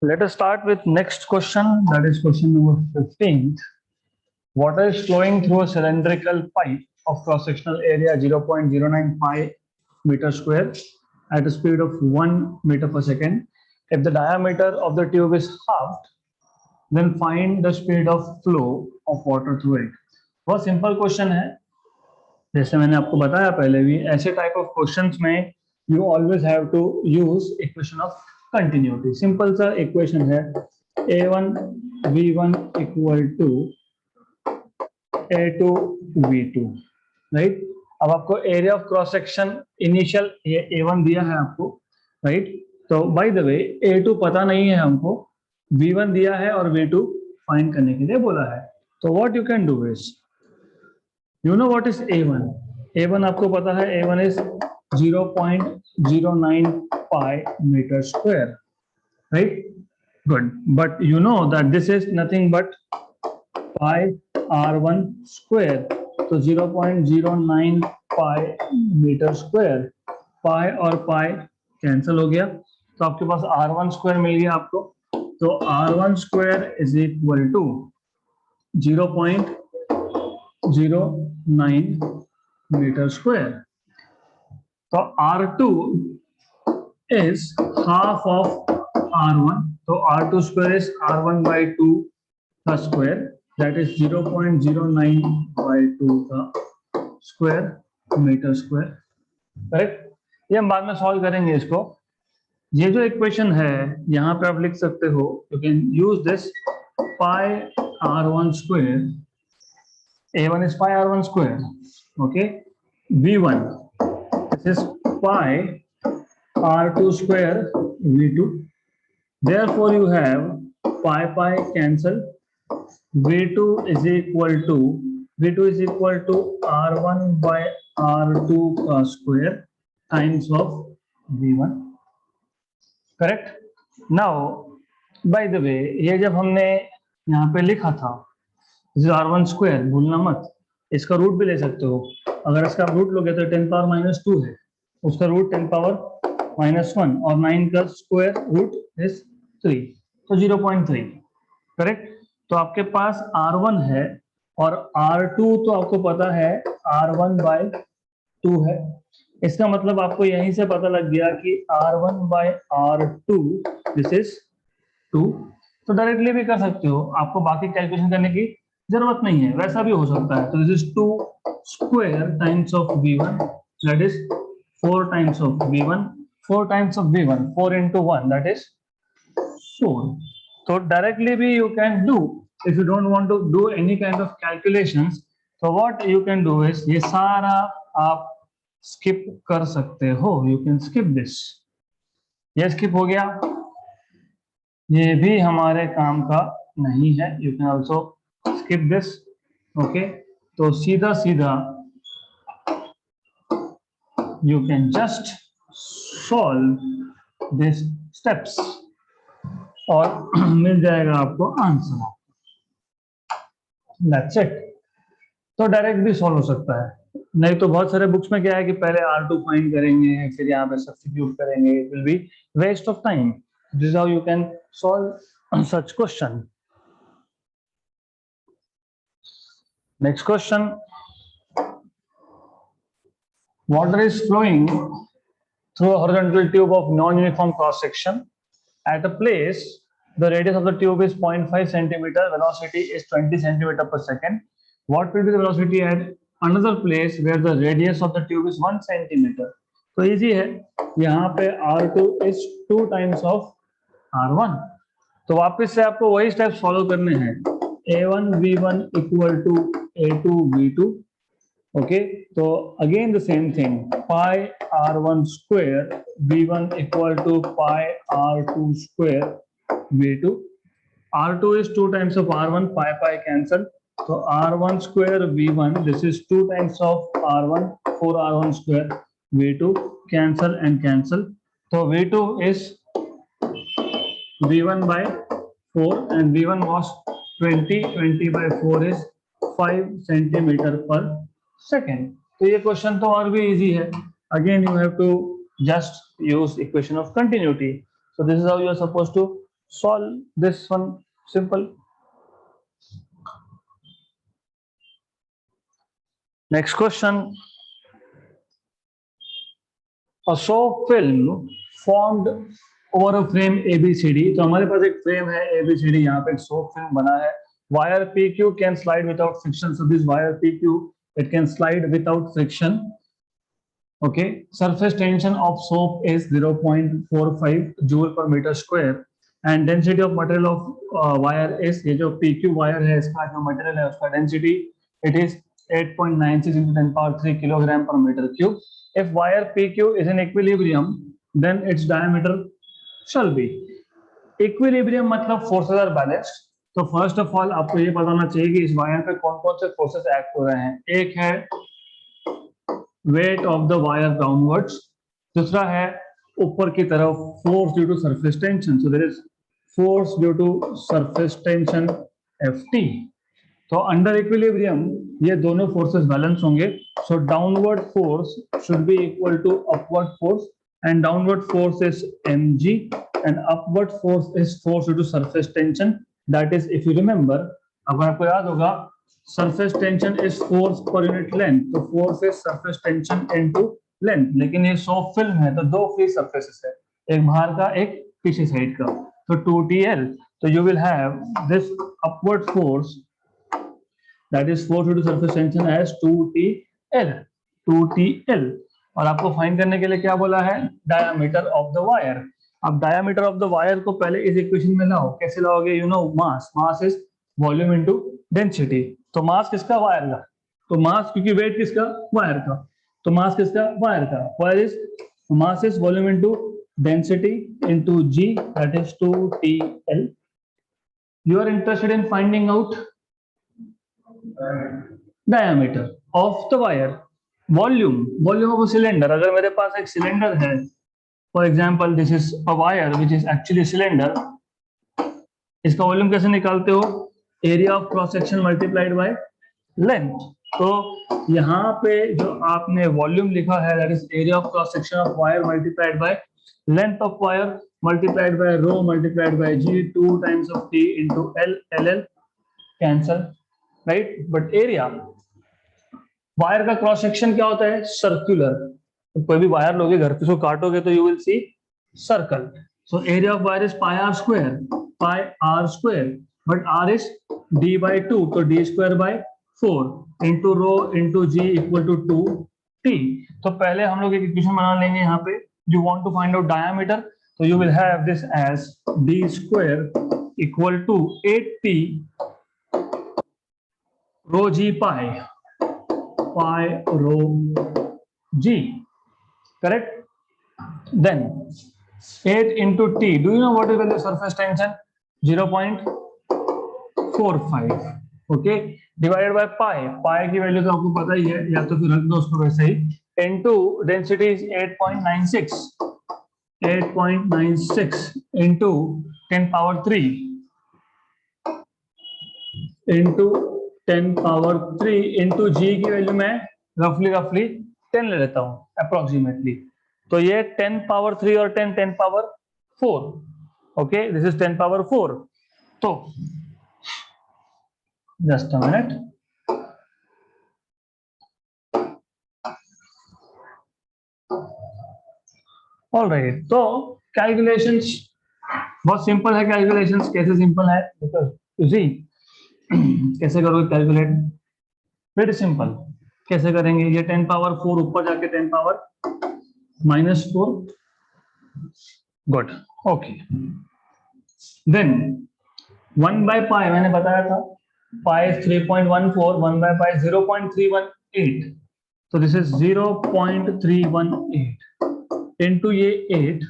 Let us start with next question. That is question number 15. Water is flowing through a cylindrical pipe of cross-sectional area 0.095 meter square at a speed of 1 meter per second. If the diameter of the tube is halved, then find the speed of flow of water through it. बहुत simple question है, जैसे मैंने आपको बताया पहले भी, ऐसे type of questions में you always have to use equation of continuity. Simple सा इक्वेशन है a1 v1 equal to a2 v2, right. अब आपको area of cross section initial a1 दिया है आपको, राइट. तो बाय द वे a2 पता नहीं है हमको, v1 दिया है और v2 फाइंड करने के लिए बोला है. तो what you can do is, you know what is a1. a1 आपको पता है, a1 is 0.09 pi meter square, right? Good. But you know that this is nothing but pi r1 square. तो 0.09 pi meter square, pi और pi cancel हो गया, तो आपके पास r1 square मिल गया आपको. तो r1 square is equal to 0.09 meter square. तो R2 is half of R1. तो R2 square is R1 by 2 का square, that is 0.09 by 2 का square meter square. करेक्ट. ये हम बाद में सॉल्व करेंगे इसको. ये जो इक्वेशन है यहाँ पे आप लिख सकते हो, you can use this pi R1 square. A1 is pi R1 square. Okay. V1, this is pi R2 square V2. Therefore, you have pi cancel. V2 is equal to R1 by R2 का square times of V1. Correct. Now, by the way, ये जब हमने यहाँ पे लिखा था R1 square, भूलना मत, इसका रूट भी ले सकते हो. अगर इसका रूट लोगे तो 10 पावर -2 है, उसका रूट 10 पावर -1 और 9 का स्क्वायर रूट इज 3, तो 0.3. करेक्ट. तो आपके पास R1 है और R2 तो आपको पता है R1 by 2 है. इसका मतलब आपको यहीं से पता लग गया कि R1 by R2 this is 2. तो डायरेक्टली भी कर सकते हो, आपको बाकी कैलकुलेशन करने की जरूरत नहीं है, वैसा भी हो सकता है. तो this is 2 square times of v1, that is 4 times of v1, 4 times of v1, 4 into 1, that is 4. तो डायरेक्टली भी you can do, if you don't want to do any kind of calculations, तो what you can do is ये सारा आप skip कर सकते हो. You can skip this. ये स्किप हो गया, ये भी हमारे काम का नहीं है. You can also skip this. Okay, तो सीधा सीधा you can just solve these steps और मिल जाएगा आपको आंसर. That's it. तो डायरेक्ट भी सॉल्व हो सकता है, नहीं तो बहुत सारे बुक्स में क्या है कि पहले R2 फाइंड करेंगे, फिर यहाँ पे सब्स्टिट्यूट करेंगे. It will be waste of time. This is how you can solve such question. Next question. Water is flowing through a horizontal tube of non-uniform cross section. At a place, the radius of the tube is 0.5 centimeter, velocity is 20 centimeter per second. What will be the velocity at another place where the radius of the tube is 1 centimeter? तो easy है, यहाँ पे R2 is 2 times of R1. तो वापस से आपको वही step follow करने हैं. A1 V1 equal to A2 V2. Okay, so again the same thing, pi R1 square V1 equal to pi R2 square V2. R2 is 2 times of R1, pi cancel. So R1 square V1, this is 2 times of R1, 4R1 square V2, cancel and cancel. So V2 is V1 by 4 and V1 was 20 by 4 is 5 centimeter per second. तो ये question तो और भी easy है. Again you have to just use equation of continuity. So this is how you are supposed to solve this one. Simple. Next question. A soap film formed over a frame ABCD. तो हमारे पास एक frame है ABCD, यहाँ पे एक soap film बना है. Wire PQ can slide without friction. So this wire PQ, it can slide without friction. Okay. Surface tension of soap is 0.45 joule per meter square. And density of material of wire is, ये जो PQ wire है इसका जो material है उसका density, it is 8.96 into 10 power 3 kilogram per meter cube. If wire PQ is in equilibrium, then its diameter shall be. Equilibrium मतलब forces are balanced. तो first of all आपको ये पता होना चाहिए कि इस वायर पे कौन कौन से फोर्सेस एक्ट हो रहे हैं. एक है weight of the wire downwards, दूसरा है ऊपर की तरफ force due to surface tension. So there is force due to surface tension Ft. तो अंडर इक्विलिब्रियम ये दोनों फोर्सेस बैलेंस होंगे. So downward force should be equal to upward force, and downward force is mg and upward force is force due to surface tension. That is, if you remember, अगर आपको याद होगा, surface tension is force per unit length. तो force is surface tension into length. लेकिन ये soap film है तो दो फ्री सरफेसेस है, एक बाहर का एक पीछे साइड का. तो 2TL. तो you will have this upward force, that is force due to surface tension as 2TL. 2TL. और आपको फाइंड करने के लिए क्या बोला है? Diameter of the wire. अब डायमीटर ऑफ द वायर को पहले इस इक्वेशन में लाओ. कैसे लाओगे? You know mass. Mass is volume into density. तो मास किसका? वायर का. तो मास, क्योंकि वेट किसका? वायर का. तो मास किसका? वायर का. Wire is mass is volume into density into g, that is 2TL. You are interested in finding out diameter of the wire. volume of a cylinder. अगर मेरे पास एक सिलेंडर है, for example this is a wire which is actually cylinder, इसका volume कैसे निकालते हो? Area of cross section multiplied by length. तो यहाँ पे जो आपने वॉल्यूम लिखा है, that is area of cross section of wire multiplied by length of wire multiplied by rho multiplied by g, 2 times of t into l cancel, right. But area, wire का cross section क्या होता है? Circular. तो कोई भी wire लोगे घर पे, उसको काटोगे तो you will see circle. So area of wire is pi r square. Pi r square, but r is d by 2, तो d square by 4 into rho into g equal to 2t. तो पहले हम लोग एक इक्वेशन बना लेंगे यहाँ पे. You want to find out diameter, तो you will have this as d square equal to 8t rho g pi rho g, correct. Then 8 into t. Do you know what is the surface tension? 0.45. Okay, divided by pi. Pi की value तो आपको पता ही है, या तो फिर रख दो उसको वैसे ही. Into density is 8.96. 8.96 into 10 power 3 into 10 power 3 into g की वैल्यू मैं रफली 10 ले लेता हूं अप्रोक्सीमेटली. तो ये 10 पावर 3 और 10 power 4. Okay, this is 10 power 4. तो जस्ट अ मिनट. ऑलराइट, तो कैलकुलेशंस बहुत सिंपल है. कैलकुलेशंस कैसे सिंपल है? बिकॉज़ यू सी कैसे करोगे कैलकुलेट? Very simple. कैसे करेंगे? ये 10 पावर 4 ऊपर जाके 10 power -4. Good. Okay, then 1 by pi मैंने बताया था. Pi 3.14, 1 by pi 0.318. तो दिस इज 0.318 इंटू ये 8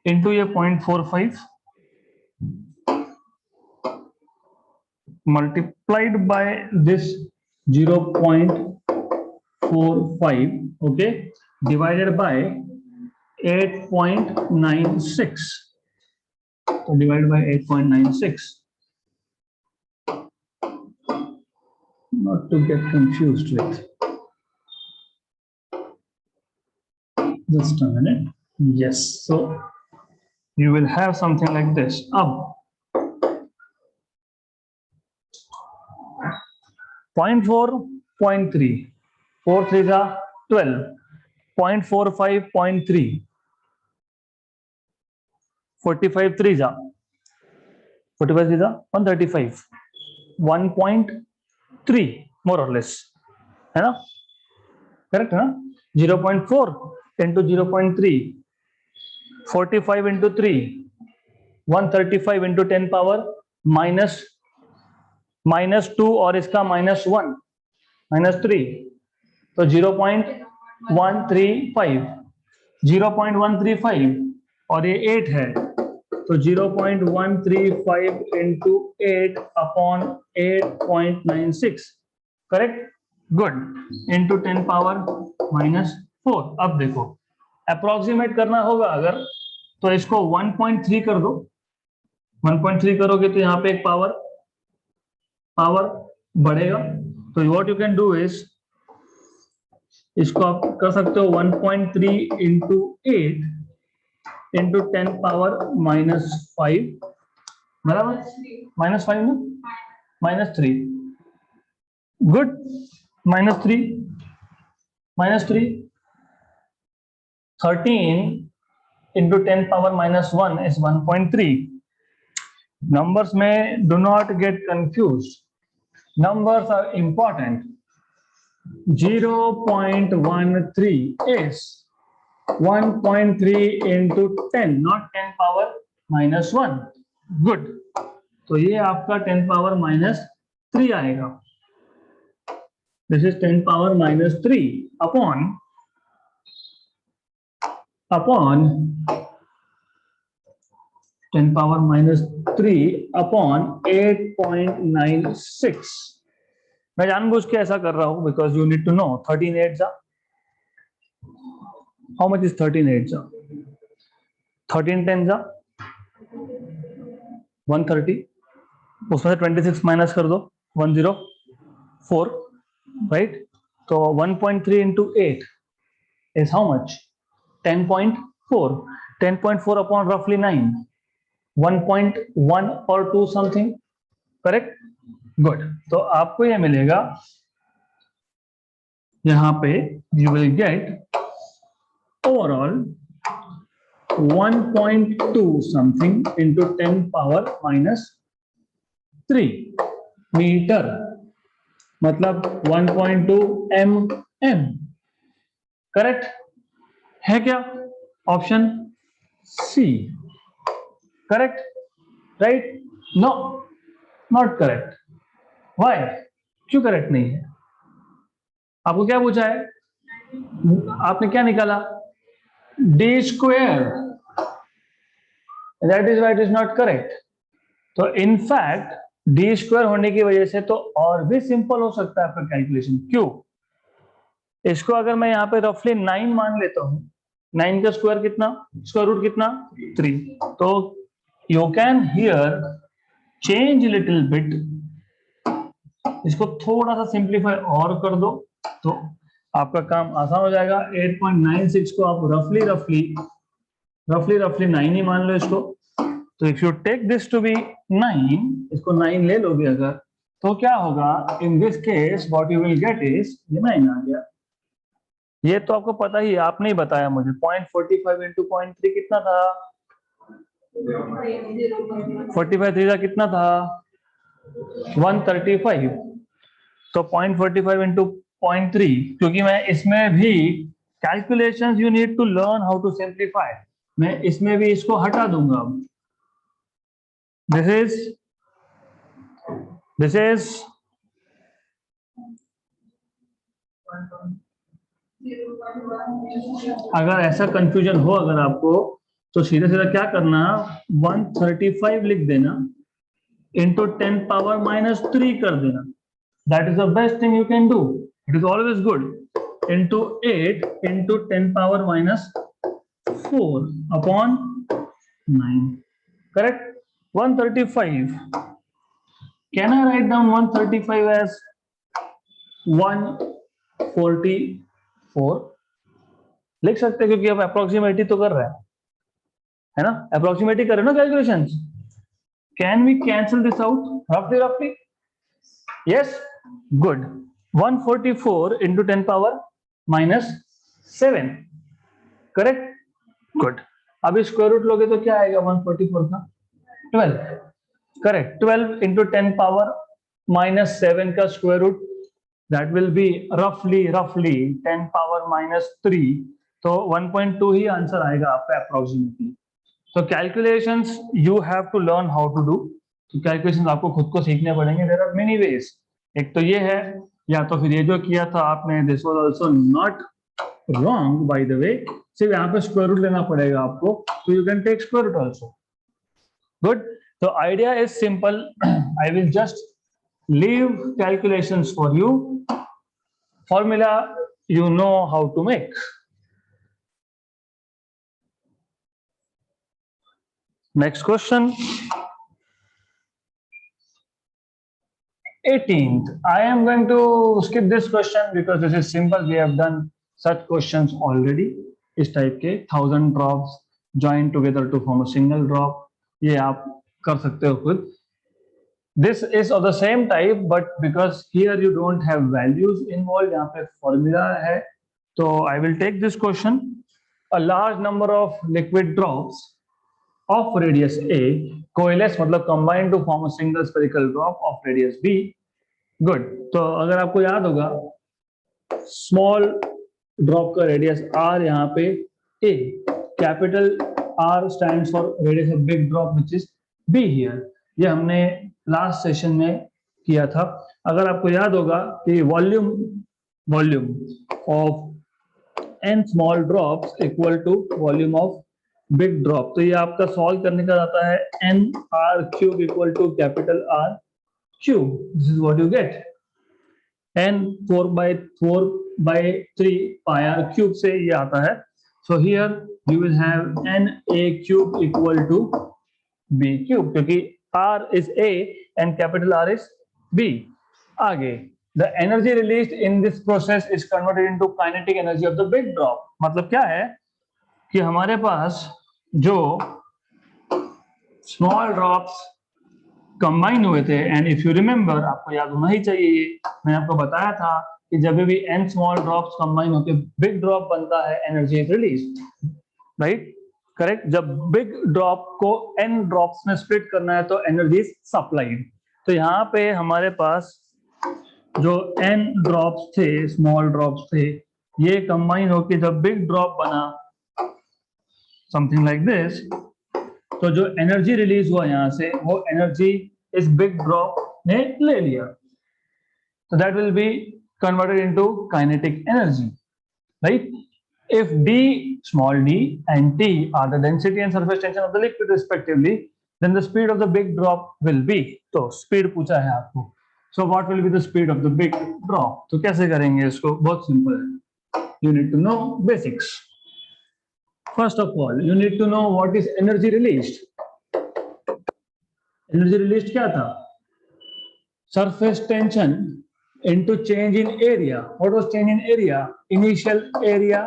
इंटू ये 0.45 multiplied by this 0.45, okay, divided by 8.96. So divided by 8.96. Not to get confused with. Just a minute. Yes. So you will have something like this. अब 0.4, 0.3, 4 3 जा 12, 0.45, 0.3, 45 3 जा 45 3 जा 135, 1.3 more or less, है ना? Correct है ना? 0.4 into 0.3, 45 into 3, 135 into 10 power -2 और इसका -1, -3, तो 0.135, 0.135 और ये 8 है, तो 0.135 into 8 upon 8.96, correct? Good, into 10 power -4. अब देखो अप्रोक्सीमेट करना होगा अगर, तो इसको 1.3 कर दो, 1.3 करोगे तो यहाँ पे एक पावर बढ़ेगा, तो what you can do is, इसको आप कर सकते हो 1.3 into 8 into 10 power -5, बराबर? -5 ना, -3, good, -3, 13 into 10 power -1 is 1.3. Numbers में do not get confused. Numbers are important. 0.13 is 1.3 into 10, not 10 power -1. Good. तो ये आपका 10 power -3 आएगा. This is 10 power -3 upon 10 power -3 upon 8.96. मैं जानबूझ के ऐसा कर रहा हूं because you need to know 13 8 जा, how much is 13 8 जा, 13 10 जा 130, उसमें से 26 माइनस कर दो 104, राइट? तो 1.3 into 8 is how much? 10.4. 10.4 upon roughly 9, 1.1 or 2 something, correct? Good. तो आपको ये मिलेगा यहां पे, you will get overall 1.2 something into 10 power -3 metre, मतलब 1.2 mm, करेक्ट है क्या? Option C correct, right? No, not correct. Why? क्यों करेक्ट नहीं है? आपको क्या पूछा है? आपने क्या निकाला? d square. That is why it is not correct. तो इनफैक्ट d स्क्वायर होने की वजह से तो और भी सिंपल हो सकता है आपका कैलकुलेशन. क्यों? इसको अगर मैं यहाँ पे रफली 9 मान लेता हूँ, 9 का स्क्वायर कितना, स्क्वायर रूट कितना, 3, तो you can hear change little bit, इसको थोड़ा सा सिंप्लीफाई और कर दो तो आपका काम आसान हो जाएगा. 8.96 को आप रफली 9 ही मान लो इसको. तो if you take this to be 9, इसको 9 ले लोगे अगर, तो क्या होगा? In this case what you will get is, ये 9 आ गया. ये तो आपको पता ही, आपने ही बताया मुझे. 0.45 into 0.3 कितना था? 45 3 कितना था? 135. तो 0.45 into 0.3, क्योंकि मैं इसमें भी calculations you need to learn how to simplify, मैं इसमें भी इसको हटा दूंगा. दिस इज अगर ऐसा कंफ्यूजन हो अगर आपको, तो सीधा सीधा क्या करना, 135 लिख देना into 10 power -3 कर देना. That is the best thing you can do. It is always good. Into 8 into 10 power -4 upon 9. Correct? 135. Can I write down 135 as 144? लिख सकते हैं क्योंकि अब अप्रोक्सीमेटली तो कर रहा है. है ना, अप्रोक्सीमेट ही कर रहे हो ना calculations. Can we cancel this out रफली? Yes, good. 144 into 10 power minus 7, correct, good. अभी स्क्वायर रूट लोगे तो क्या आएगा 144 का? 12, करेक्ट. 12 into 10 power minus 7 का square root, that will be roughly 10 power minus 3, तो 1.2 ही आंसर आएगा आपका अप्रोक्सीमेटली. तो calculations you have to learn how to do. तो कैलकुलेशंस आपको खुद को सीखने पड़ेंगे. There are many ways. एक तो ये है, या तो फिर ये जो किया था आपने, this was also not wrong by the way, सिर्फ यहाँ पे स्क्वायर रूट लेना पड़ेगा आपको, तो you can take square root also. Good. तो idea is simple. I will just leave calculations for you. Formula you know how to make. Next question. 18th. I am going to skip this question because this is simple. We have done such questions already. इस type के 1000 drops join together to form a single drop. ये आप कर सकते हो खुद. This is of the same type, but because here you don't have values involved, यहाँ पे formula है, तो I will take this question. A large number of liquid drops of radius A coalesce, मतलब combine to form a single spherical drop of radius B. Good. तो अगर आपको याद होगा, small drop का radius R यहाँ पे A, capital R stands for radius of big drop which is B here. ये हमने लास्ट सेशन में किया था. अगर आपको याद होगा कि volume of n small drops equal to volume of big drop, तो ये आपका सॉल्व करने का आता है n r cube equal to capital R cube. This is what you get. n 4/3 pi r cube से ये आता है. So here you will have n a cube equal to b cube, क्योंकि R is A and capital R is B. आगे, the energy released in this process is converted into kinetic energy of the big drop. मतलब क्या है कि हमारे पास जो small drops combine हुए थे, and if you remember, आपको याद होना ही चाहिए, मैंने आपको बताया था कि जब भी n small drops combine होकर big drop बनता है, energy is released, right? Correct. जब बिग ड्रॉप को n ड्रॉप्स में स्प्लिट करना है तो एनर्जी सप्लाइड. तो यहाँ पे हमारे पास जो n ड्रॉप्स थे, स्मॉल ड्रॉप्स थे, ये कंबाइन होके जब बिग ड्रॉप बना, समथिंग लाइक दिस, तो जो एनर्जी रिलीज हुआ यहाँ से, वो एनर्जी इस बिग ड्रॉप ने ले लिया. तो that will be converted into kinetic energy, right? If d, small d and t are the density and surface tension of the liquid respectively, then the speed of the big drop will be. तो speed पूछा है आपको. So what will be the speed of the big drop? तो कैसे करेंगे इसको? बहुत simple है. You need to know basics. First of all, you need to know what is energy released. Energy released क्या था? Surface tension into change in area. What was change in area? Initial area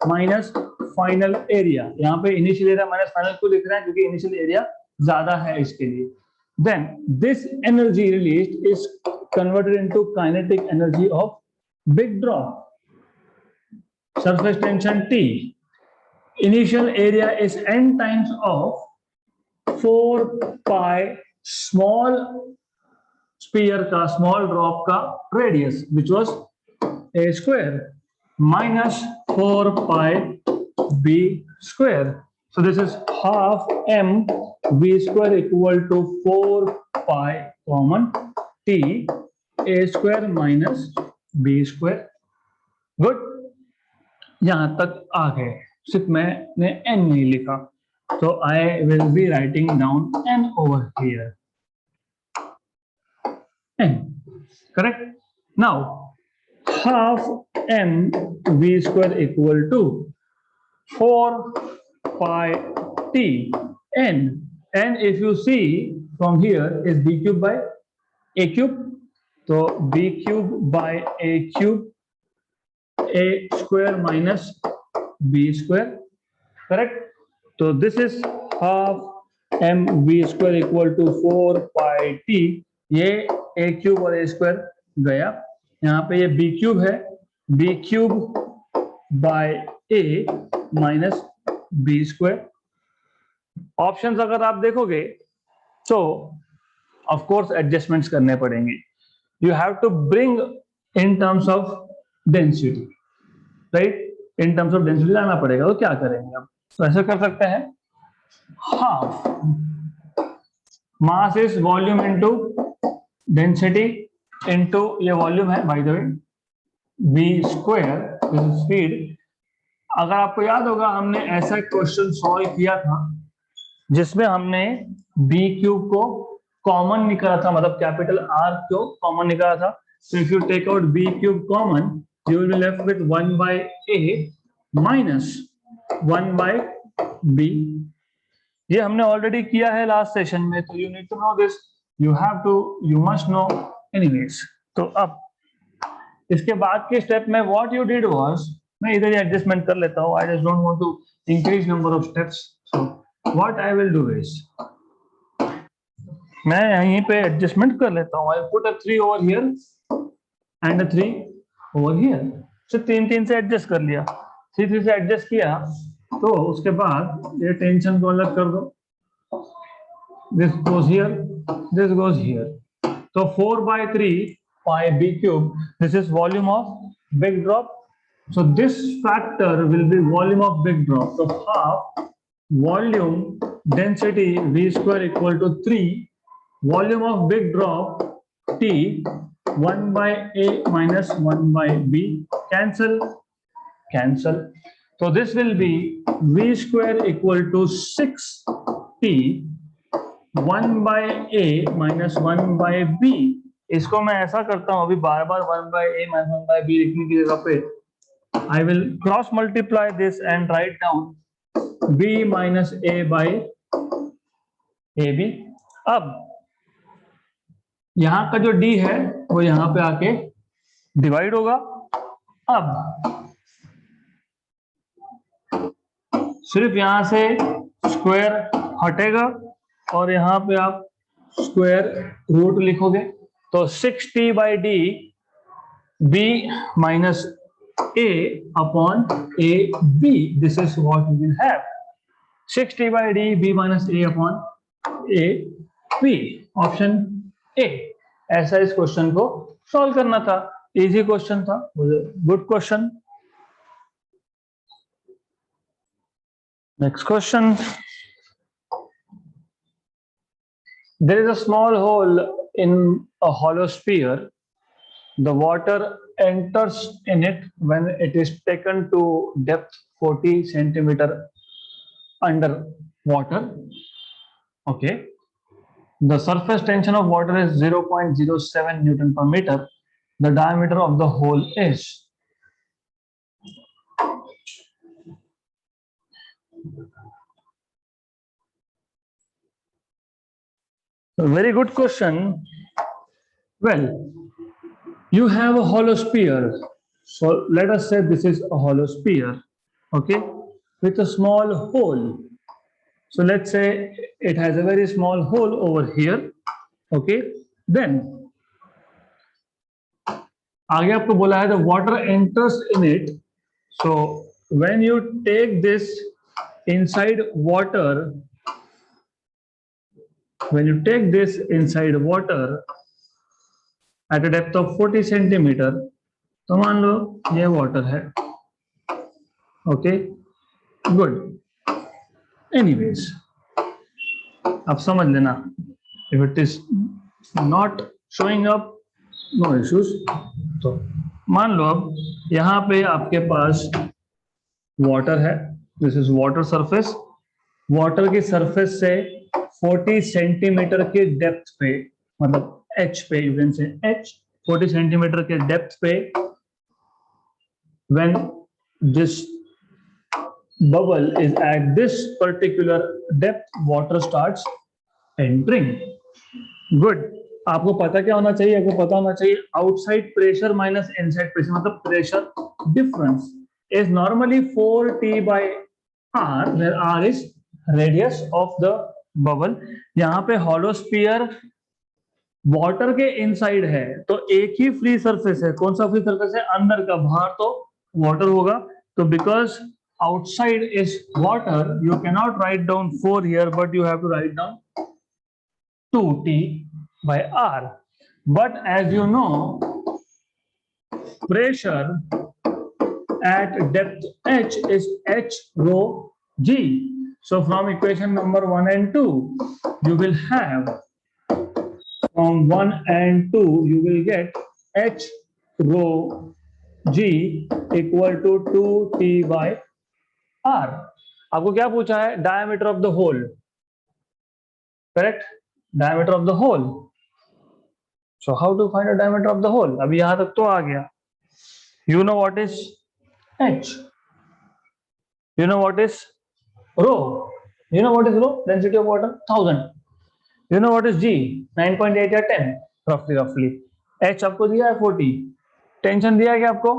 minus final area. यहाँ पे initial area minus final को लिख रहे हैं क्योंकि initial area ज्यादा है इसके लिए. Then this energy released is converted into kinetic energy of big drop. Surface tension T. Initial area is n times of 4 pi small sphere का, स्मॉल ड्रॉप का radius which was a square minus 4 pi b square. So this is half m v square equal to 4 pi common t a square minus b square. Good. यहां तक आ गए. सिर्फ मैंने n नहीं लिखा, तो I will be writing down n over here. n, correct? Now half m v square equal to 4 pi t n, and if you see from here is b cube by a cube, so b cube by a cube a square minus b square, correct? तो this is half m v square equal to 4 pi t, ये a cube और ए square गया, यहाँ पे ये b cube है, b cube by a minus b square. Options अगर आप देखोगे तो ऑफ कोर्स एडजस्टमेंट्स करने पड़ेंगे, you have to bring in terms of density, right, in terms of density लाना पड़ेगा। तो क्या करेंगे अब, तो ऐसा कर सकते हैं, half mass is volume into density into ये वॉल्यूम है by the way, b square this is speed. अगर आपको याद होगा हमने ऐसा क्वेश्चन सॉल्व किया था जिसमें हमने बी क्यूब को कॉमन निकाला था, मतलब कैपिटल आर को कॉमन निकाला था। So if you take out b cube common, you will be left with 1 by a minus 1 by b. ये हमने ऑलरेडी किया है लास्ट सेशन में, तो you need to know this, you must know anyways. तो अब इसके बाद के स्टेप में व्हाट यू डिड वाज, मैं इधर ही एडजस्टमेंट कर लेता हूँ, I just don't want to increase number of steps. So what I will do is, मैं यहीं पे एडजस्टमेंट कर लेता हूँ, I put a 3 over here and a 3 over here. So 3 से एडजस्ट कर लिया, 3 से एडजस्ट किया, तो उसके बाद ये टेंशन को अलग कर दो, this goes here, this goes here, तो 4 by 3 pi b cube, this is volume of big drop, so this factor will be volume of big drop, so half volume density v square equal to 3 volume of big drop t 1 by a minus 1 by b, cancel, so this will be v square equal to 6t 1 by a minus 1 by b। इसको मैं ऐसा करता हूं, अभी बार बार 1 by a minus 1 by b लिखने की जगह पे I will cross multiply this and write down b minus a by ab। अब यहां का जो d है वो यहां पे आके डिवाइड होगा। अब सिर्फ यहां से स्क्वायर हटेगा और यहाँ पे आप स्क्वायर रूट लिखोगे, तो 6t by d b minus a upon a b, this is what we will have, 6t by d b minus a upon a b, option A. ऐसा इस क्वेश्चन को सॉल्व करना था, इजी क्वेश्चन था, good question. Next question, there is a small hole in a hollow sphere, the water enters in it when it is taken to depth 40 centimeter under water, okay, the surface tension of water is 0.07 Newton per meter, the diameter of the hole is, a very good question. Well, you have a hollow sphere, so let us say this is a hollow sphere, okay, with a small hole. So let's say it has a very small hole over here, okay, then आगे आपको बोला है the water enters in it, so when you take this inside water, when you take this inside water at a depth of 40 centimeter, तो मान लो ये water है, okay, good. Anyways आप समझ लेना, if it is not showing up no issues. तो मान लो अब यहाँ पे आपके पास वाटर है, this is water surface, water की सरफेस से 40 सेंटीमीटर के डेप्थ पे, मतलब h पे, you can say h 40 centimetre के डेप्थ पे, when this bubble is at this particular depth, water starts entering, good। आपको पता क्या होना चाहिए, आपको पता होना चाहिए outside pressure minus inside pressure, मतलब pressure difference is normally 4t by r, where r is radius of the bubble. यहाँ पे हॉलो स्फीयर वाटर के इनसाइड है, तो एक ही फ्री सरफेस है। कौन सा फ्री सरफेस है? अंदर का, बाहर तो वाटर होगा। तो because outside is water, you cannot write down 4 here, but you have to write down 2t by r. But as you know, pressure at depth h is h rho g. So from equation number 1 and 2, you will have, from 1 and 2, you will get h rho g equal to 2t by r. आपको क्या पूछा है? Diameter of the hole, correct? Diameter of the hole. So how to find the diameter of the hole? अभी यहां तक तो आ गया। You know what is h, you know what is rho, you know what is rho, density of water 1000, you know what is g, 9.8 या 10 roughly। h आपको दिया है 40, टेंशन दिया है क्या आपको?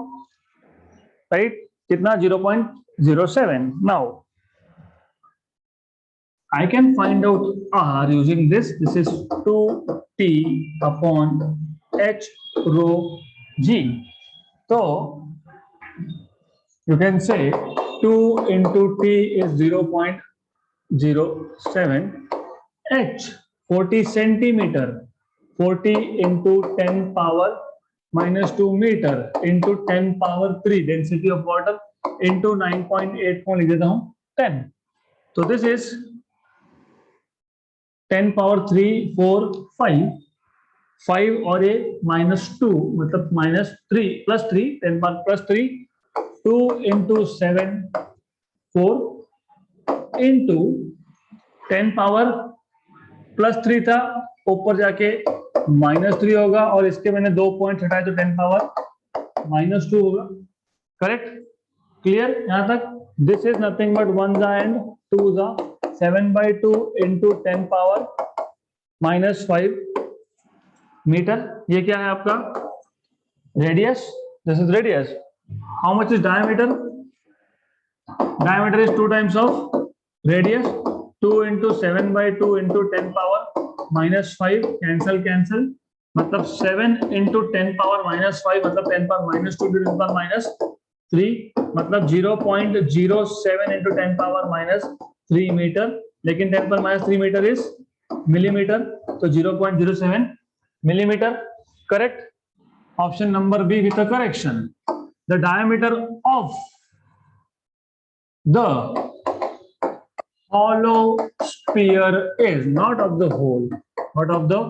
राइट, कितना? 0.07। Now I can find out r using this. This is 2t upon h rho g. So you can say 2 into t is 0.07, h 40 centimeter, 40 into 10 power minus 2 meter into 10 power 3 density of water into 9.8 को लिख देता हूं 10। तो this is 10 power 3 4 5 5 और ये -2 मतलब -3 +3 10 power +3 2 into 7 4 into 10 power +3 था, ऊपर जाके -3 होगा और इसके मैंने 2 पॉइंट हटाए तो 10 पावर -2 होगा। करेक्ट? क्लियर यहां तक? This is nothing but 1 and 2 7/2 into 10 power -5 metre. ये क्या है आपका? Radius. This is radius. How much is diameter? Diameter is 2 times of radius. 2 into 7/2 into 10 power -5, cancel, मतलब 7 into 10 पावर -5 मतलब 10 पावर -2 10 पावर -3 मतलब 0.07 into 10 power -3 metre. लेकिन 10 power -3 metre is millimetre, तो 0.07 millimeter। correct? Option number B with the correction. The diameter of the hollow sphere is not of the hole but of the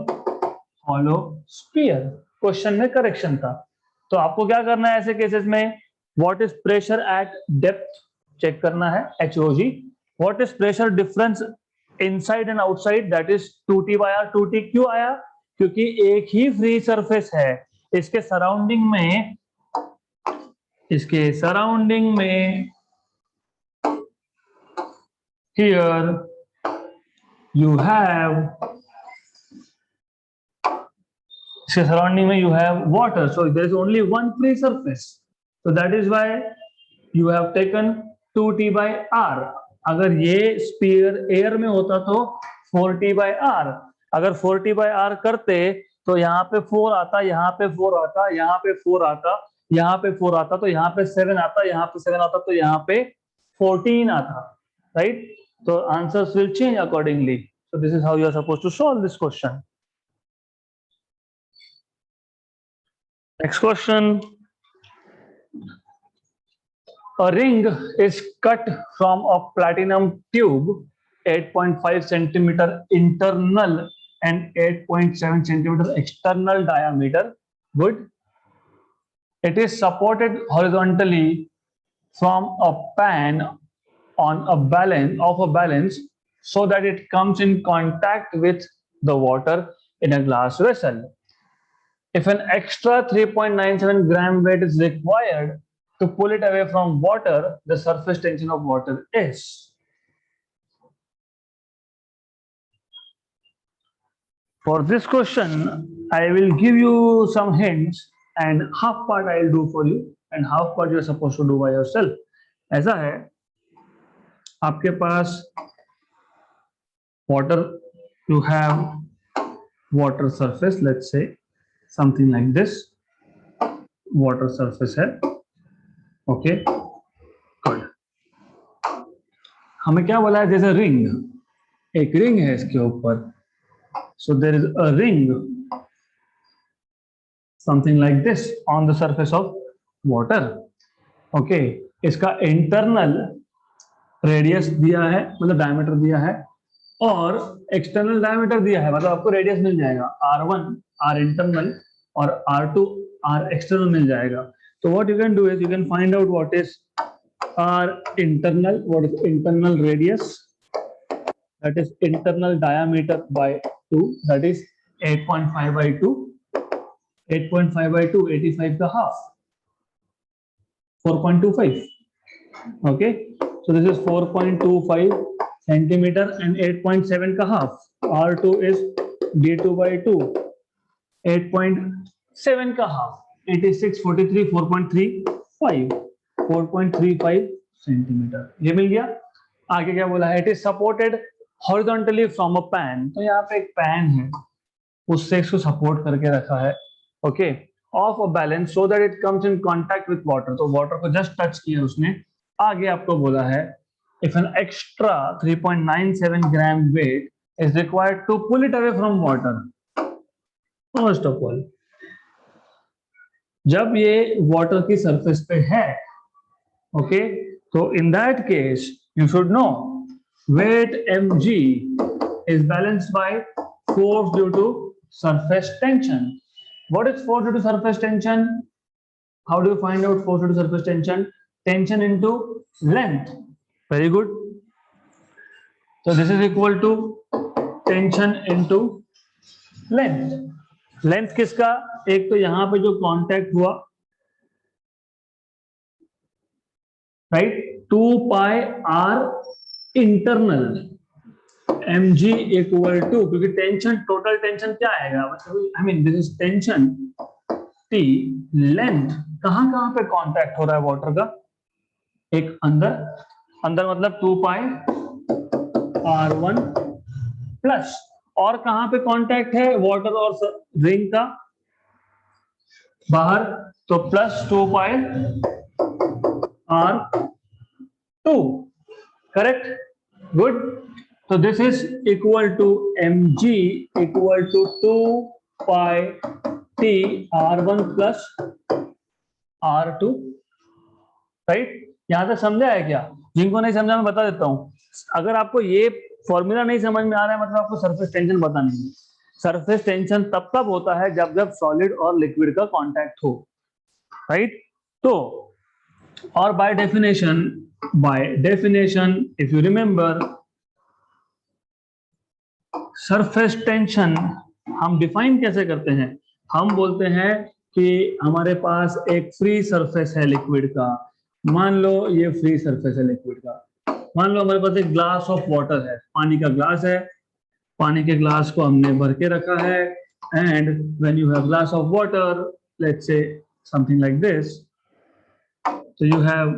hollow sphere। Question में correction था। तो आपको क्या करना है ऐसे केसेस में? What is pressure at depth check करना है, HOG। What is pressure difference inside and outside, that is 2t by r। 2t क्यों आया? क्योंकि एक ही फ्री सरफेस है। इसके सराउंडिंग में here you have, इसके सराउंडिंग में you have water, so there is only one free surface, so that is why you have taken 2t by r। अगर ये स्पीयर एयर में होता तो 4t by r। अगर 4t by r करते तो यहाँ पे 4 आता, यहाँ पे 4 आता, यहाँ पे 4 आता, यहाँ पे 4 आता, तो यहाँ पे 7 आता, यहाँ पे 7 आता, तो यहाँ पे 14 आता, right? So answers will change accordingly. So this is how you are supposed to solve this question. Next question. A ring is cut from a platinum tube 8.5 centimeter internal and 8.7 centimeter external diameter. Good. It is supported horizontally from a pan on a balance so that it comes in contact with the water in a glass vessel. If an extra 3.97 gram weight is required to pull it away from water, the surface tension of water is. For this question, I will give you some hints and half part I will do for you and half part you are supposed to do by yourself. ऐसा है, आपके पास water, you have water surface, let's say something like this, water surface है, okay, good. हमें क्या बोला है, जैसे ring, एक रिंग है इसके ऊपर, so there is a ring something like this on the surface of water, okay. इसका इंटरनल रेडियस दिया है, मतलब डायमीटर दिया है, और एक्सटर्नल डायमीटर दिया है, मतलब आपको रेडियस मिल जाएगा R1 R इंटरनल और R2 R एक्सटर्नल मिल जाएगा. तो what you can do is you can find out what is R internal, what is internal radius, that is internal diameter by 2, that is 8.5 by 2, 8.5 by 2, 85 का half, 4.25, okay. So this is 4.25 centimeter and 8.7 का half. R2 is D2 by 2, 8.7 का half, 86, 43, 4.35, 4.35 centimetre, ये मिल गया. आगे क्या बोला है, it is supported horizontally from a pan. तो यहाँ पे एक पैन है, उससे इसको सपोर्ट करके रखा है, okay, of a balance so that it comes in contact with water. तो वाटर को जस्ट टच किया उसने. आगे आपको बोला है if an extra 3.97 gram weight is required to pull it away from water. First of all, जब ये वाटर की सरफेस पे है, okay, so in that case you should know weight mg is balanced by force due to surface tension. What is force due to surface tension? How do you find out force due to surface tension? Tension into length. Very good. So this is equal to tension into length. Length किसका, एक तो यहां पे जो contact हुआ, right, 2 pi r internal mg equal to, क्योंकि tension, total tension क्या आएगा, I mean this is tension T, length कहां कहां पे कांटेक्ट हो रहा है वाटर का, एक अंदर, अंदर मतलब 2 पाई r1 प्लस, और कहां पे कांटेक्ट है वाटर और रिंग का, बाहर, तो plus 2 pi R2, correct, good. So this is equal to mg equal to 2 pi t r1 plus r2, right. यहां तक समझा है क्या? जिनको नहीं समझा मैं बता देता हूं. अगर आपको ये फॉर्मूला नहीं समझ में आ रहा है, मतलब आपको सरफेस टेंशन पता नहीं है. सरफेस टेंशन तब तब होता है जब जब सॉलिड और लिक्विड का कांटेक्ट हो, राइट. तो और by definition, if you remember, surface tension हम डिफाइन कैसे करते हैं, हम बोलते हैं कि हमारे पास एक फ्री सरफेस है लिक्विड का. मान लो ये फ्री सरफेस है लिक्विड का, मान लो हमारे पास एक ग्लास ऑफ वाटर है, पानी का ग्लास है, पानी के ग्लास को हमने भर के रखा है, and when you have glass of water, let's say something like this, so you have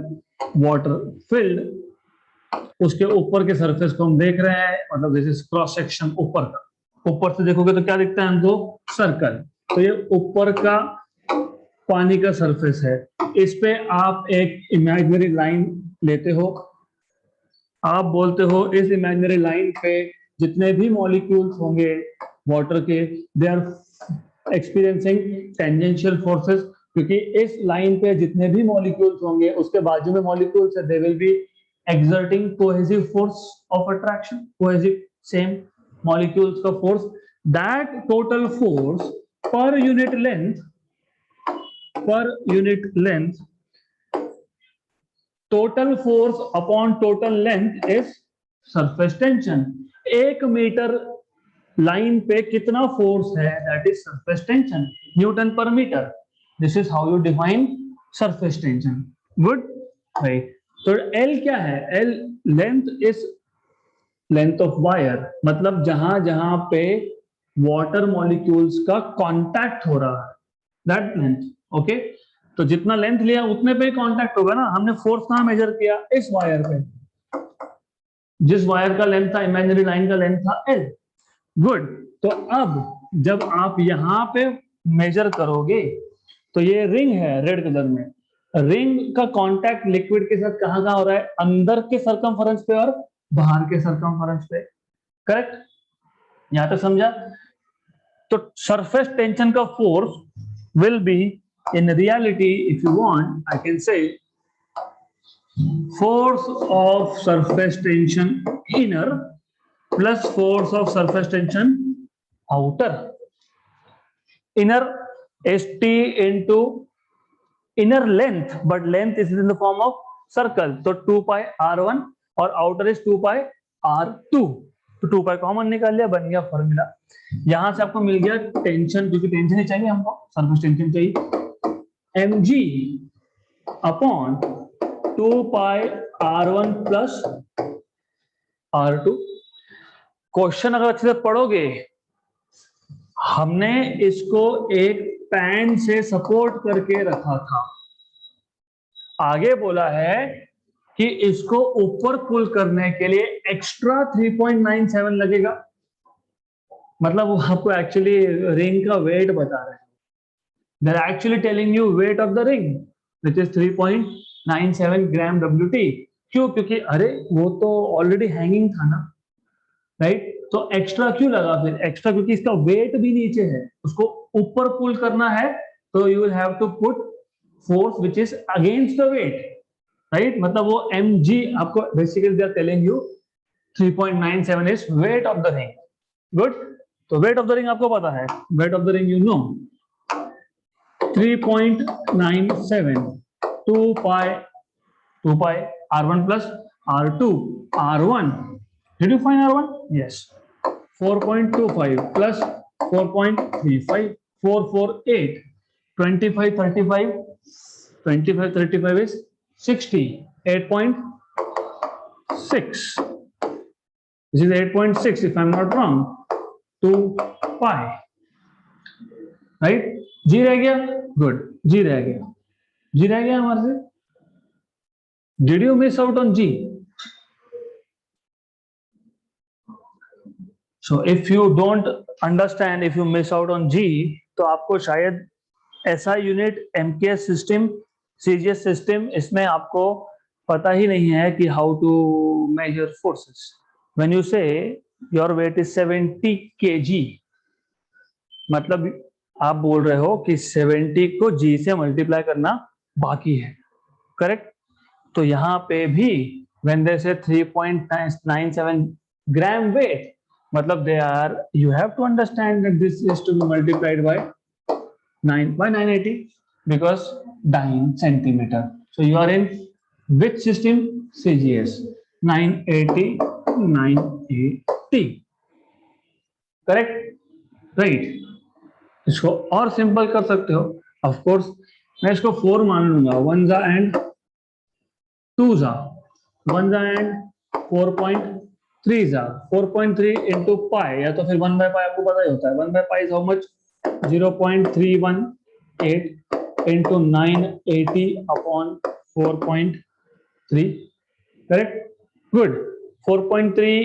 water filled, उसके ऊपर के सरफेस को हम देख रहे हैं, मतलब दिस इज क्रॉस सेक्शन ऊपर का. ऊपर से देखोगे तो क्या दिखता है हमको, सर्कल. तो ये ऊपर का पानी का सरफेस है, इस पे आप एक इमेजिनरी लाइन लेते हो, आप बोलते हो इस इमेजिनरी लाइन पे जितने भी मॉलिक्यूल्स होंगे वाटर के, they are experiencing tangential forces, क्योंकि इस लाइन पे जितने भी मॉलिक्यूल्स होंगे उसके बाजू में मॉलिक्यूल्स है, they will be exerting cohesive force of attraction, cohesive same molecules का force, that total force per unit length, total force upon total length is surface tension. 1 metre line पे कितना फोर्स है, that is surface tension, Newton per meter. This is how you define surface tension. Good, right. तो L क्या है, L length is length of wire, मतलब जहां जहां पे वाटर मॉलिक्यूल्स का कांटेक्ट हो रहा है, दैट लेंथ, ओके. तो जितना लेंथ लिया उतने पे कांटेक्ट होगा ना. हमने फोर्स कहां मेजर किया, इस वायर पे, जिस वायर का लेंथ था, इमेजिनरी लाइन का लेंथ था L। गुड। तो अब जब आप यहाँ पे मेजर करोगे तो ये रिंग है रेड कलर में, रिंग का कांटेक्ट लिक्विड के साथ कहाँ कहाँ हो रहा है, अंदर के सरकमफेरेंस पे और बाहर के सरकमफेरेंस पे। करेक्ट, यहां तक समझा? तो सरफेस टेंशन का force will be in reality, if you want I can say force of surface tension inner plus force of surface tension outer. Inner is T into inner length, but length is in the form of circle, so 2 pi r1 और outer is 2 pi r2, तो 2 pi common निकाल लिया, बन गया formula. यहां से आपको मिल गया टेंशन, क्योंकि टेंशन ही चाहिए हमको, सरफेस टेंशन चाहिए, mg upon 2 pi r1 plus r2। Question अगर अच्छे से पढ़ोगे, हमने इसको एक पैन से सपोर्ट करके रखा था, आगे बोला है कि इसको ऊपर पुल करने के लिए एक्स्ट्रा 3.97 लगेगा, मतलब वो आपको एक्चुअली रिंग का वेट बता रहे हैं। They are actually telling you weight of the ring which is 3.97 gram WT। क्यों? क्योंकि अरे वो तो ऑलरेडी हैंगिंग था ना, राइट? तो एक्स्ट्रा क्यों लगा फिर? एक्स्ट्रा क्योंकि इसका वेट भी नीचे है, उसको ऊपर पुल करना है, तो you will have to put force which is against the weight, right? मतलब वो mg आपको basically they are telling you 3.97 is weight of the ring. Good. तो वेट ऑफ द रिंग आपको पता है, weight of the ring you know 3.97 2 pi r1 plus r2 r1, did you find r1? Yes, 4.25 plus 4.35 448 25 35 25 35 is 60 8.6, this is 8.6 if I'm not wrong, 2 pi, right? जी रह गया, good, जी रह गया, जी रह गया हमारे से। Did you miss out on g? So if you don't understand, if you miss out on g, तो आपको शायद ऐसा unit MKS system, CGS system, इसमें आपको पता ही नहीं है कि how to measure forces. When you say your weight is 70 kg, मतलब आप बोल रहे हो कि 70 को G से मल्टीप्लाई करना बाकी है। करेक्ट? तो यहाँ पे भी when they say 3.97 gram wait, मतलब they are, you have to understand that this is to be multiplied by 980 because 9 centimeter. So you are in which system? CGS 980 980, correct? Right. इसको और सिंपल कर सकते हो, ऑफ कोर्स मैं इसको 4 मान लूंगा, 1 जा एंड 2 जा, 1 जा एंड 4.3 जा, 4.3 into पाई, या तो फिर 1 by पाई आपको पता ही होता है, 1 by pi is how much, 0.318 into 980 upon 4.3, correct? Good. 4.3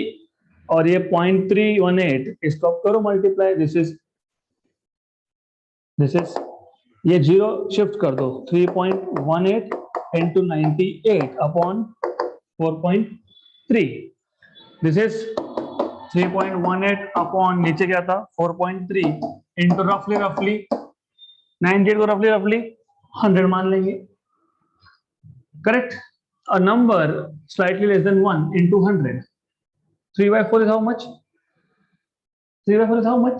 और ये 0.318, इसको आप करो मल्टीप्लाई, दिस इज ये जीरो शिफ्ट कर दो, 3.18 into 98 upon 4.3, this is 3.18 upon नीचे क्या था 4.3 इंटू रफली 98 को रफली 100 मान लेंगे, correct? A number slightly less than 1 into 100, 3/4 is how much? 3/4 is how much?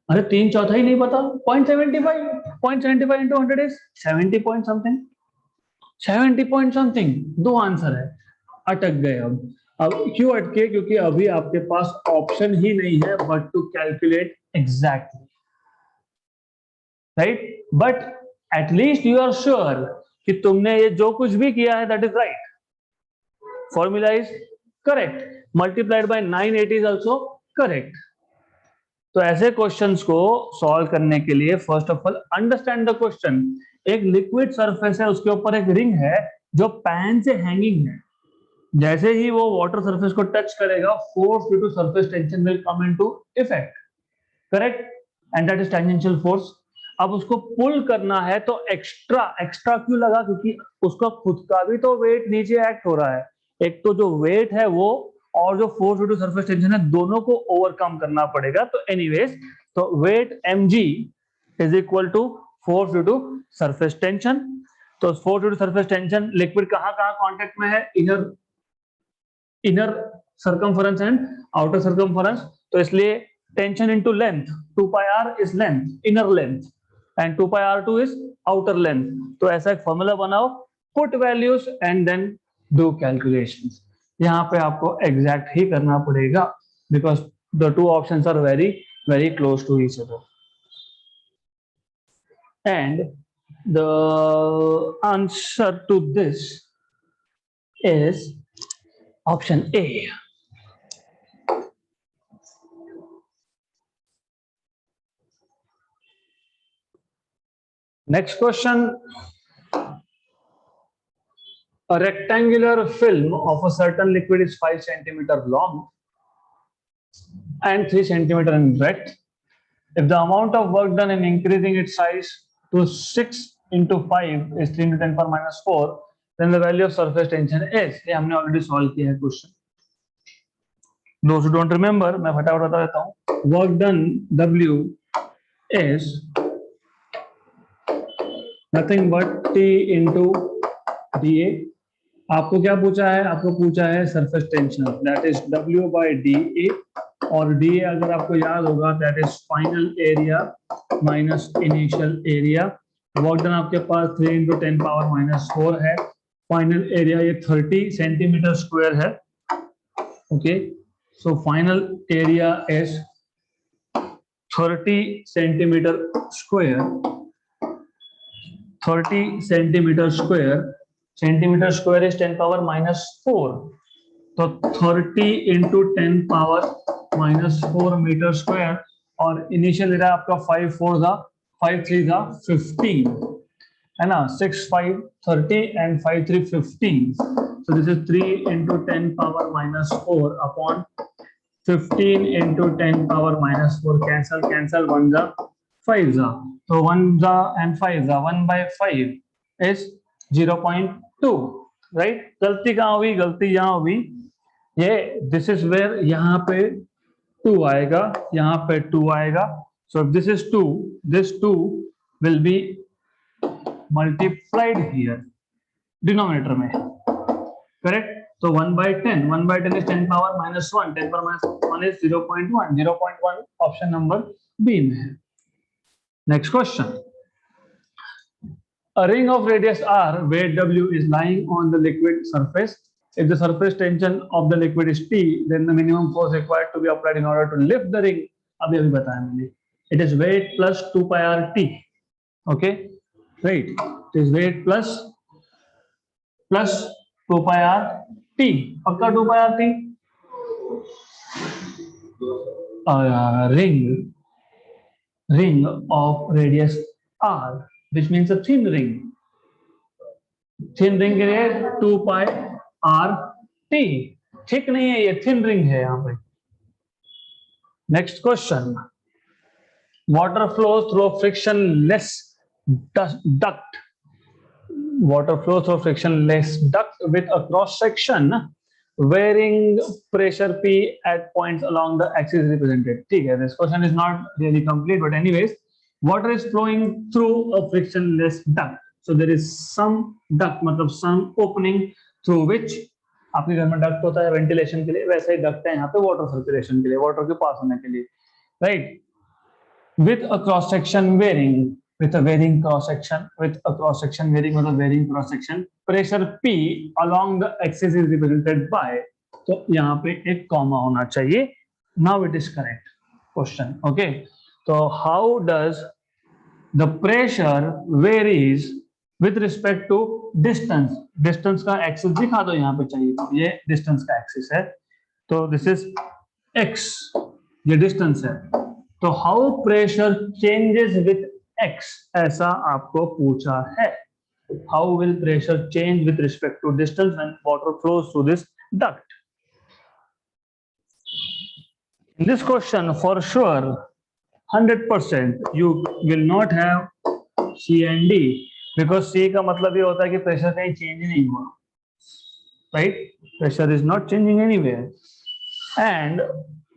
अरे 3/4 ही नहीं पता, 0.75 into 100 is 70 point something, 70 point something। दो आंसर है, अटक गए। अब क्यों अटके? क्योंकि अभी आपके पास ऑप्शन ही नहीं है but to calculate exactly, right? But at least you are sure कि तुमने ये जो कुछ भी किया है that is right, formula is correct, multiplied by 980 is also correct. तो ऐसे क्वेश्चंस को सॉल्व करने के लिए first of all understand the question. एक लिक्विड सरफेस है, उसके ऊपर एक रिंग है जो पैन से हैंगिंग है, जैसे ही वो वाटर सरफेस को टच करेगा, force due to surface tension will come into effect, correct, and that is tangential force. अब उसको पुल करना है तो एक्स्ट्रा एक्स्ट्रा क्यों लगा, क्योंकि उसका खुद का भी तो वेट नीचे एक्ट हो रहा है। एक तो जो वेट है वो और जो force due to surface tension है, दोनों को ओवरकम करना पड़ेगा। तो एनीवेज, तो weight mg is equal to force due to surface tension. तो force due to surface tension, liquid कहाँ कहाँ कांटेक्ट में है, inner circumference and outer circumference. तो इसलिए tension into length, 2 pi r is length, inner length, and 2 pi r2 is outer length. तो ऐसा एक फॉर्मूला बनाओ, put values and then do calculations. यहाँ पे आपको एग्जैक्ट ही करना पड़ेगा because the two options are very very close to each other, and the answer to this is option A. Next question. A rectangular film of a certain liquid is 5 centimeter long and 3 centimeter in breadth. If the amount of work done in increasing its size to 6 into 5 is 3 into 10 power minus 4, then the value of surface tension is, ये हमने already solve किया है question. Those who don't remember, मैं फटाफट बता देता हूँ. Work done W is nothing but T into dA. आपको क्या पूछा है, आपको पूछा है surface tension, that is W by dA, और dA अगर आपको याद होगा that is final area minus initial area. Work done आपके पास 3 into 10 पावर माइनस 4 है, फाइनल एरिया ये 30 सेंटीमीटर स्क्वायर है, okay. So final area is 30 centimetre square, 30 centimetre square, centimetre square is 10 power minus 4, तो 30 into 10 power minus 4 metre square, और initial area आपका 5 4 था, 5 3 था 15 है ना, 6 5 30 and 5 3 15, so this is 3 into 10 power minus 4 upon 15 into 10 power minus 4, cancel 1 जा 5 जा, तो 1 जा and 5 जा, 1 by 5 is 0.2, राइट। गलती कहाँ हुई, गलती यहाँ हुई, ये दिस इज वेयर, यहाँ पे 2 आएगा, यहाँ पे 2 आएगा, so if this is 2, this 2 will be multiplied here denominator में, correct। तो 1 by 10, 1 by 10 is 10 power minus 1, 10 power minus 1 is 0.1, 0.1 option number B में है। Next question. A ring of radius r where W is lying on the liquid surface. If the surface tension of the liquid is T, then the minimum force required to be applied in order to lift the ring, अभी बताया मैंने, it is weight plus 2 pi r T, okay, right, it is weight plus 2 pi r T, पक्का 2 pi r T, ring of radius r, which means a thin ring, thin ring के लिए 2 पाई R T, ठीक नहीं है, ये thin ring है यहाँ पे। Next question, water flows through frictionless duct, water flows through frictionless duct with a cross section varying pressure P at points along the axis represented, ठीक है। this question is not really complete, but anyways, water is flowing through a frictionless duct, so there is some duct, मतलब some opening through which, आपके घर में duct होता है ventilation के लिए, वैसे ही डक्ट है यहाँ पे वाटर सर्कुलेशन के लिए, वाटर के पास होने के लिए, right. with a cross section varying, with a varying cross section, with a cross section varying, मतलब varying cross section, pressure P along the axis is represented by, तो यहाँ पे एक कॉमा होना चाहिए। now it is correct question, okay। तो how does the pressure varies with respect to distance, distance का axis दिखा दो यहाँ पे चाहिए, तो ये distance का axis है, तो this is x, ये distance है, तो how pressure changes with x, ऐसा आपको पूछा है। How will pressure change with respect to distance when water flows through this duct. In this question, for sure, 100% you will not have C and D, because C का मतलब ये होता है कि प्रेशर कहीं चेंज नहीं हुआ, right? Pressure is not changing anywhere. And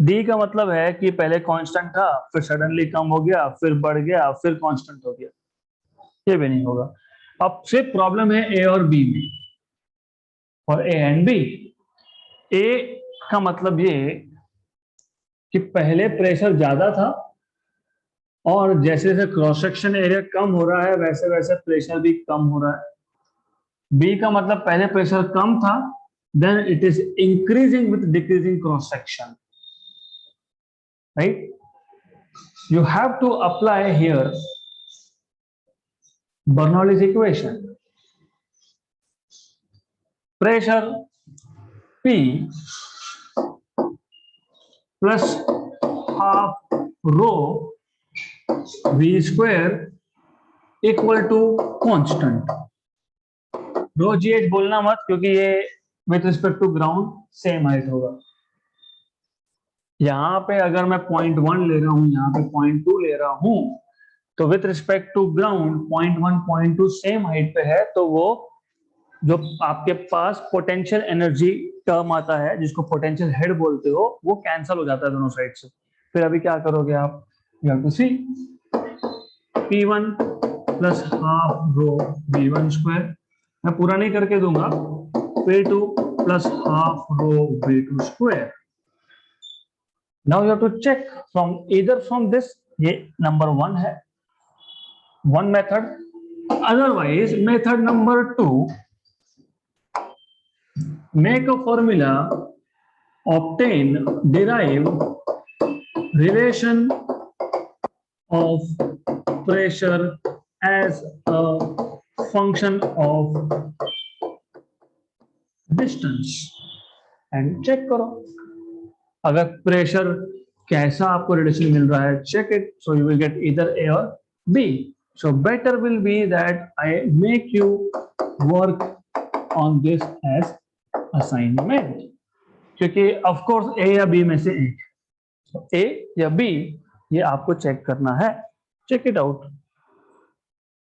D का मतलब है कि पहले कांस्टेंट था, फिर सडनली कम हो गया, फिर बढ़ गया, फिर कांस्टेंट हो गया. ये भी नहीं होगा. अब सिर्फ प्रॉब्लम है A और B में, और A एंड B. A का मतलब ये कि पहले प्रेशर ज्यादा था, और जैसे जैसे क्रॉस सेक्शन एरिया कम हो रहा है वैसे वैसे प्रेशर भी कम हो रहा है. बी का मतलब पहले प्रेशर कम था, then it is increasing with decreasing cross section, right? You have to apply here Bernoulli's equation. Pressure P plus half rho V square equal to constant. Rho g h बोलना मत, क्योंकि ये with respect to ground same height होगा. यहाँ पे अगर मैं 0.1 ले रहा हूँ, यहाँ पे 0.2 ले रहा हूँ, तो with respect to ground 0.1 0.2 same height पे है, तो वो जो आपके पास पोटेंशियल एनर्जी टर्म आता है, जिसको पोटेंशियल हेड बोलते हो, वो कैंसल हो जाता है दोनों साइड से. फिर अभी क्या करोगे आप? You have to see P1 plus half rho V1 square. मैं पूरा नहीं करके दूंगा. P2 plus half rho V2 square. Now you have to check from either from this. ये नंबर 1 है, one method. Otherwise method number 2, make a formula, obtain, derive relation of pressure as a function of distance and check करो. अगर pressure कैसा आपको relation मिल रहा है, check it, so you will get either A or B. So better will be that I make you work on this as assignment, क्योंकि of course ए या B में से एक, ए या बी, ये आपको चेक करना है. Check it out.